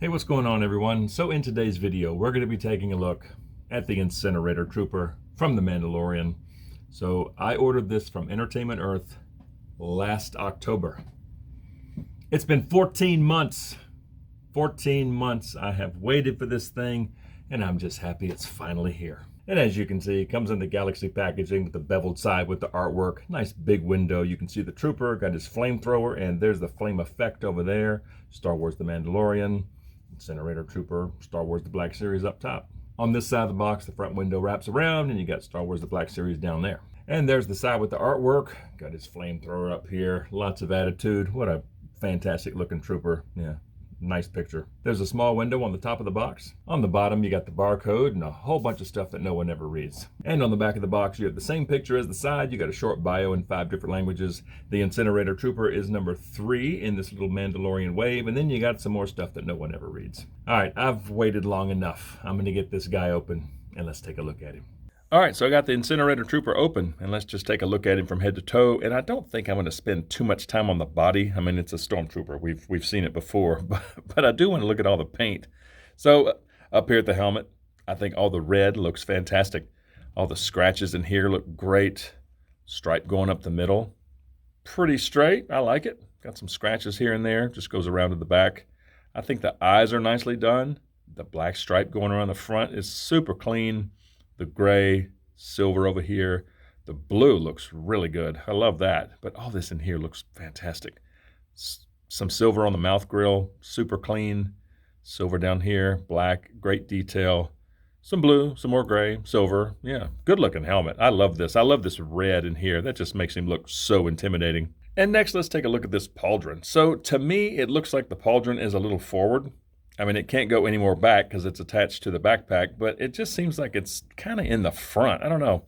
Hey, what's going on, everyone? So in today's video, we're going to be taking a look at the Incinerator Trooper from the Mandalorian. So I ordered this from Entertainment Earth last October. It's been 14 months. 14 months I have waited for this thing, and I'm just happy it's finally here. And as you can see, it comes in the Galaxy packaging with the beveled side with the artwork. Nice big window. You can see the Trooper, got his flamethrower, and there's the flame effect over there. Star Wars The Mandalorian. Incinerator Trooper, Star Wars The Black Series up top. On this side of the box, the front window wraps around and you got Star Wars The Black Series down there. And there's the side with the artwork. Got his flamethrower up here. Lots of attitude. What a fantastic looking trooper. Yeah, nice picture. There's a small window on the top of the box. On the bottom, you got the barcode and a whole bunch of stuff that no one ever reads. And on the back of the box, you have the same picture as the side. You got a short bio in 5 different languages. The Incinerator Trooper is number 3 in this little Mandalorian wave. And then you got some more stuff that no one ever reads. All right, I've waited long enough. I'm gonna get this guy open and let's take a look at him. All right, so I got the Incinerator Trooper open, and let's just take a look at him from head to toe. And I don't think I'm going to spend too much time on the body. I mean, it's a Stormtrooper. We've seen it before, but I do want to look at all the paint. So up here at the helmet, I think all the red looks fantastic. All the scratches in here look great. Stripe going up the middle. Pretty straight. I like it. Got some scratches here and there. Just goes around to the back. I think the eyes are nicely done. The black stripe going around the front is super clean. The gray, silver over here. The blue looks really good. I love that. But all this in here looks fantastic. Some silver on the mouth grill, super clean. Silver down here, black, great detail. Some blue, some more gray, silver. Yeah, good looking helmet. I love this. I love this red in here. That just makes him look so intimidating. And next, let's take a look at this pauldron. So to me, it looks like the pauldron is a little forward. I mean, it can't go any more back because it's attached to the backpack, but it just seems like it's kind of in the front. I don't know.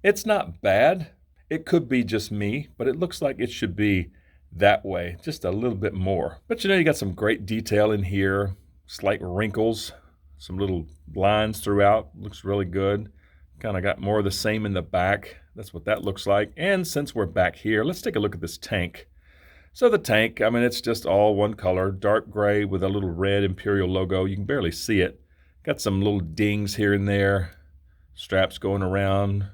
It's not bad. It could be just me, but it looks like it should be that way, just a little bit more. But you got some great detail in here, slight wrinkles, some little lines throughout. Looks really good. Kind of got more of the same in the back. That's what that looks like. And since we're back here, let's take a look at this tank. So the tank, I mean, it's just all one color, dark gray with a little red Imperial logo. You can barely see it. Got some little dings here and there, straps going around.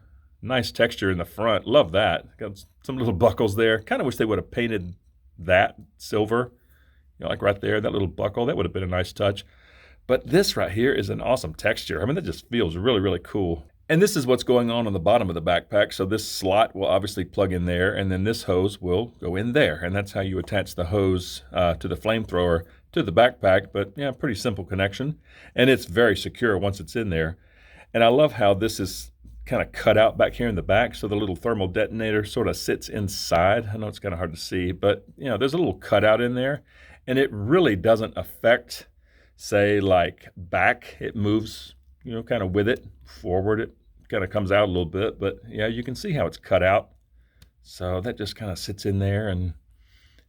Nice texture in the front. Love that. Got some little buckles there. Kind of wish they would have painted that silver, like right there, that little buckle. That would have been a nice touch. But this right here is an awesome texture. I mean, that just feels really, really cool. And this is what's going on the bottom of the backpack. So this slot will obviously plug in there, and then this hose will go in there. And that's how you attach the hose to the flamethrower to the backpack. But yeah, pretty simple connection. And it's very secure once it's in there. And I love how this is kind of cut out back here in the back. So the little thermal detonator sort of sits inside. I know it's kind of hard to see, but there's a little cutout in there. And it really doesn't affect, say, like back. It moves, kind of with it. Forward, it kind of comes out a little bit, but yeah, you can see how it's cut out. So that just kind of sits in there, and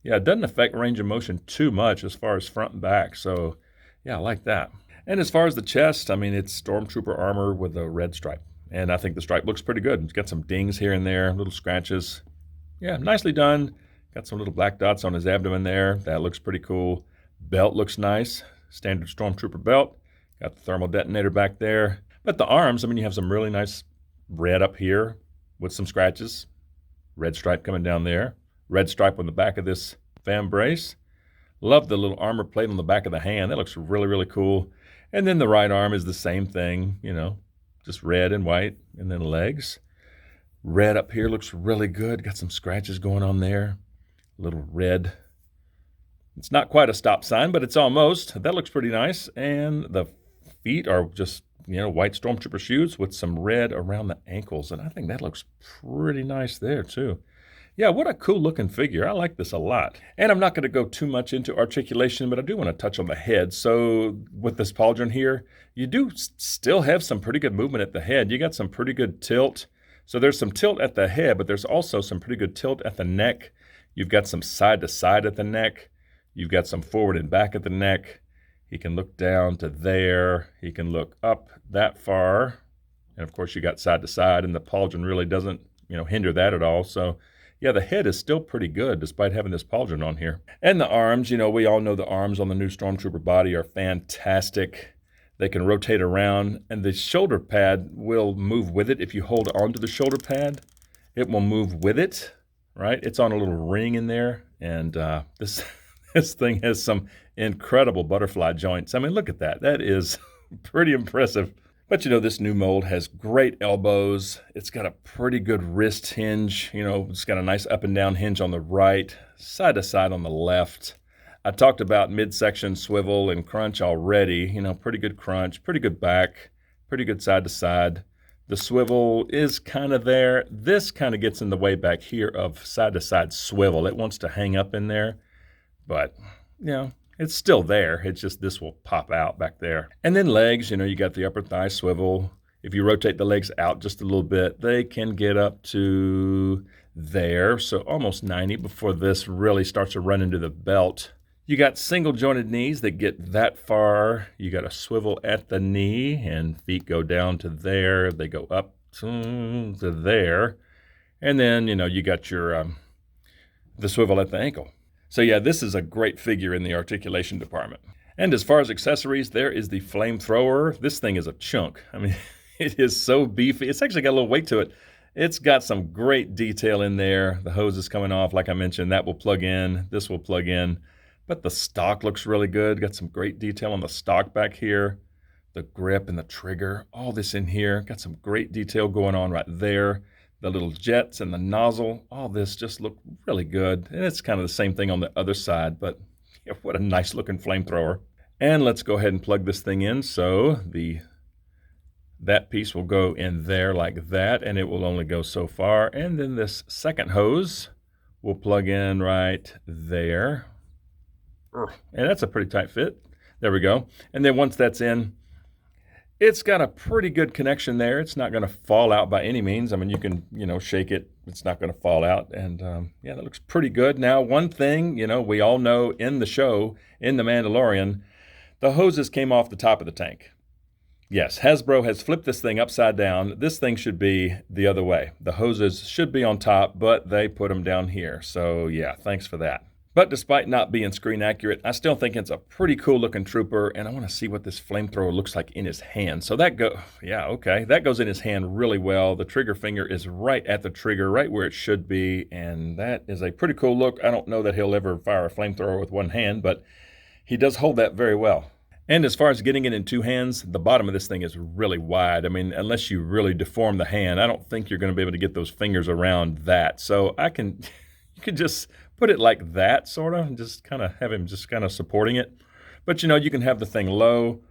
yeah, it doesn't affect range of motion too much as far as front and back. So yeah, I like that. And as far as the chest, I mean, it's Stormtrooper armor with a red stripe. And I think the stripe looks pretty good. It's got some dings here and there, little scratches. Yeah, nicely done. Got some little black dots on his abdomen there. That looks pretty cool. Belt looks nice. Standard Stormtrooper belt. Got the thermal detonator back there. But the arms, I mean, you have some really nice red up here with some scratches. Red stripe coming down there. Red stripe on the back of this fan brace. Love the little armor plate on the back of the hand. That looks really, really cool. And then the right arm is the same thing, just red and white. And then legs. Red up here looks really good. Got some scratches going on there. A little red. It's not quite a stop sign, but it's almost. That looks pretty nice. And the feet are just white Stormtrooper shoes with some red around the ankles. And I think that looks pretty nice there too. Yeah, what a cool looking figure. I like this a lot. And I'm not going to go too much into articulation, but I do want to touch on the head. So with this pauldron here, you do still have some pretty good movement at the head. You got some pretty good tilt. So there's some tilt at the head, but there's also some pretty good tilt at the neck. You've got some side to side at the neck. You've got some forward and back at the neck. He can look down to there. He can look up that far. And of course, you got side to side, and the pauldron really doesn't, hinder that at all. So Yeah, the head is still pretty good despite having this pauldron on here. And the arms, we all know the arms on the new Stormtrooper body are fantastic. They can rotate around, and the shoulder pad will move with it. If you hold onto the shoulder pad, it will move with it, right? It's on a little ring in there, and this thing has some incredible butterfly joints. I mean, look at that. That is pretty impressive. But this new mold has great elbows. It's got a pretty good wrist hinge. It's got a nice up and down hinge on the right, side to side on the left. I talked about midsection swivel and crunch already. Pretty good crunch, pretty good back, pretty good side to side. The swivel is kind of there. This kind of gets in the way back here of side to side swivel. It wants to hang up in there, but it's still there. It's just this will pop out back there. And then legs, you got the upper thigh swivel. If you rotate the legs out just a little bit, they can get up to there, so almost 90 before this really starts to run into the belt. You got single jointed knees that get that far. You got a swivel at the knee, and feet go down to there. They go up to there. And then, you got your the swivel at the ankle. So yeah, this is a great figure in the articulation department. And as far as accessories, there is the flamethrower. This thing is a chunk. I mean, it is so beefy. It's actually got a little weight to it. It's got some great detail in there. The hose is coming off, like I mentioned. That will plug in. This will plug in. But the stock looks really good. Got some great detail on the stock back here. The grip and the trigger, all this in here. Got some great detail going on right there. The little jets and the nozzle, all this just look really good. And it's kind of the same thing on the other side, but what a nice looking flamethrower. And let's go ahead and plug this thing in. So that piece will go in there like that, and it will only go so far. And then this second hose will plug in right there. And that's a pretty tight fit. There we go. And then once that's in, it's got a pretty good connection there. It's not going to fall out by any means. I mean, you can, shake it. It's not going to fall out. And yeah, that looks pretty good. Now, one thing, we all know in the show, in The Mandalorian, the hoses came off the top of the tank. Yes, Hasbro has flipped this thing upside down. This thing should be the other way. The hoses should be on top, but they put them down here. So yeah, thanks for that. But despite not being screen accurate, I still think it's a pretty cool looking trooper, and I want to see what this flamethrower looks like in his hand. So that that goes in his hand really well. The trigger finger is right at the trigger, right where it should be, and that is a pretty cool look. I don't know that he'll ever fire a flamethrower with one hand, but he does hold that very well. And as far as getting it in two hands, the bottom of this thing is really wide. I mean, unless you really deform the hand, I don't think you're going to be able to get those fingers around that. So you could just put it like that, sort of, and just kind of have him just kind of supporting it. But, you can have the thing low,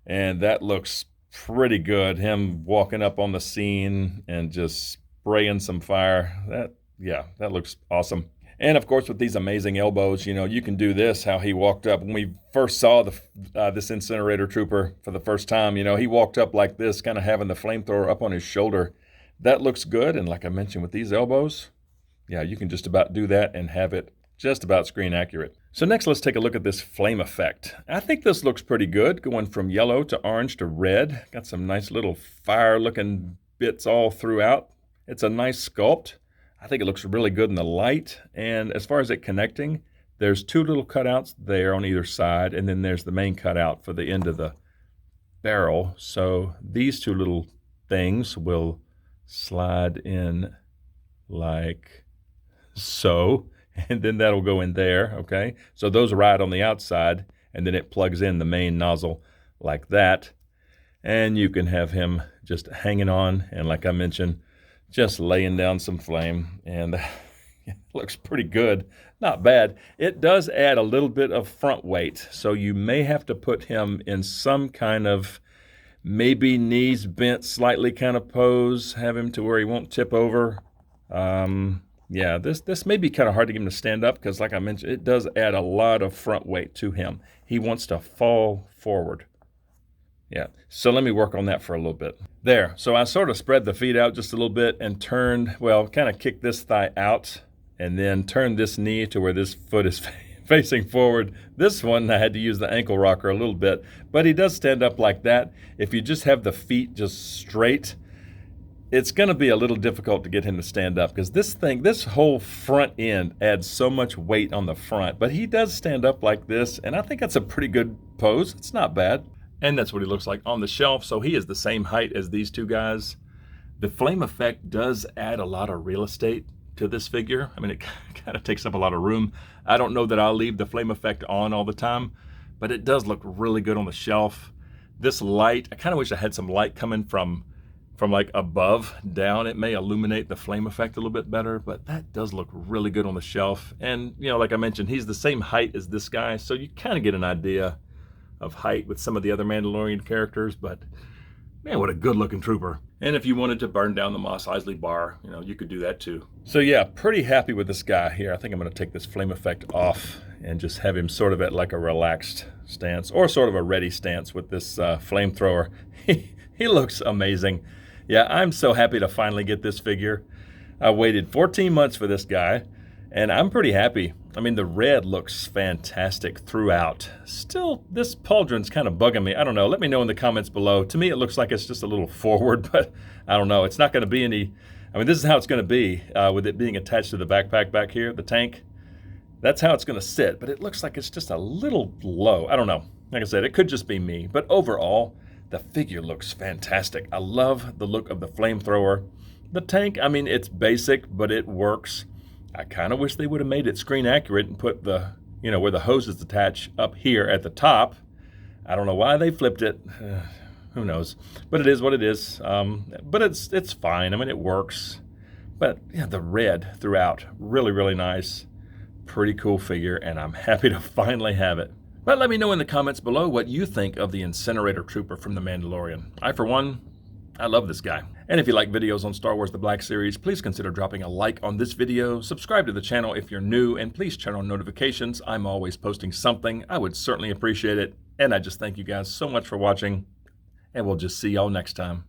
and that looks pretty good. Him walking up on the scene and just spraying some fire. That looks awesome. And, of course, with these amazing elbows, you can do this, how he walked up. When we first saw this Incinerator Trooper for the first time, he walked up like this, kind of having the flamethrower up on his shoulder. That looks good, and like I mentioned, with these elbows, yeah, you can just about do that and have it just about screen accurate. So next, let's take a look at this flame effect. I think this looks pretty good, going from yellow to orange to red. Got some nice little fire-looking bits all throughout. It's a nice sculpt. I think it looks really good in the light. And as far as it connecting, there's two little cutouts there on either side, and then there's the main cutout for the end of the barrel. So these two little things will slide in like so, and then that'll go in there, okay? So those ride on the outside, and then it plugs in the main nozzle like that. And you can have him just hanging on, and like I mentioned, just laying down some flame, and it looks pretty good. Not bad. It does add a little bit of front weight, so you may have to put him in some kind of maybe knees bent slightly kind of pose, have him to where he won't tip over. Yeah, this may be kind of hard to get him to stand up because, like I mentioned, it does add a lot of front weight to him. He wants to fall forward. Yeah, so let me work on that for a little bit. There, so I sort of spread the feet out just a little bit and kind of kicked this thigh out and then turned this knee to where this foot is facing forward. This one, I had to use the ankle rocker a little bit, but he does stand up like that. If you just have the feet just straight, it's going to be a little difficult to get him to stand up because this whole front end adds so much weight on the front. But he does stand up like this, and I think that's a pretty good pose. It's not bad. And that's what he looks like on the shelf. So he is the same height as these two guys. The flame effect does add a lot of real estate to this figure. I mean, it kind of takes up a lot of room. I don't know that I'll leave the flame effect on all the time, but it does look really good on the shelf. This light, I kind of wish I had some light coming from like above down. It may illuminate the flame effect a little bit better, but that does look really good on the shelf. And, you know, like I mentioned, he's the same height as this guy, so you kind of get an idea of height with some of the other Mandalorian characters, but man, what a good looking trooper. And if you wanted to burn down the Mos Eisley bar, you know, you could do that too. So yeah, pretty happy with this guy here. I think I'm going to take this flame effect off and just have him sort of at like a relaxed stance or sort of a ready stance with this flamethrower. He looks amazing. Yeah, I'm so happy to finally get this figure. I waited 14 months for this guy, and I'm pretty happy. I mean, the red looks fantastic throughout. Still, this pauldron's kind of bugging me. I don't know. Let me know in the comments below. To me, it looks like it's just a little forward, but I don't know. It's not going to be any... I mean, this is how it's going to be with it being attached to the backpack back here, the tank. That's how it's going to sit, but it looks like it's just a little low. I don't know. Like I said, it could just be me, but overall, the figure looks fantastic. I love the look of the flamethrower. The tank, I mean, it's basic, but it works. I kind of wish they would have made it screen accurate and put the, you know, where the hoses attach up here at the top. I don't know why they flipped it. Who knows? But it is what it is. But it's fine. I mean, it works. But yeah, the red throughout, really, really nice. Pretty cool figure, and I'm happy to finally have it. But let me know in the comments below what you think of the Incinerator Trooper from The Mandalorian. I, for one, I love this guy. And if you like videos on Star Wars The Black Series, please consider dropping a like on this video, subscribe to the channel if you're new, and please turn on notifications. I'm always posting something. I would certainly appreciate it. And I just thank you guys so much for watching, and we'll just see y'all next time.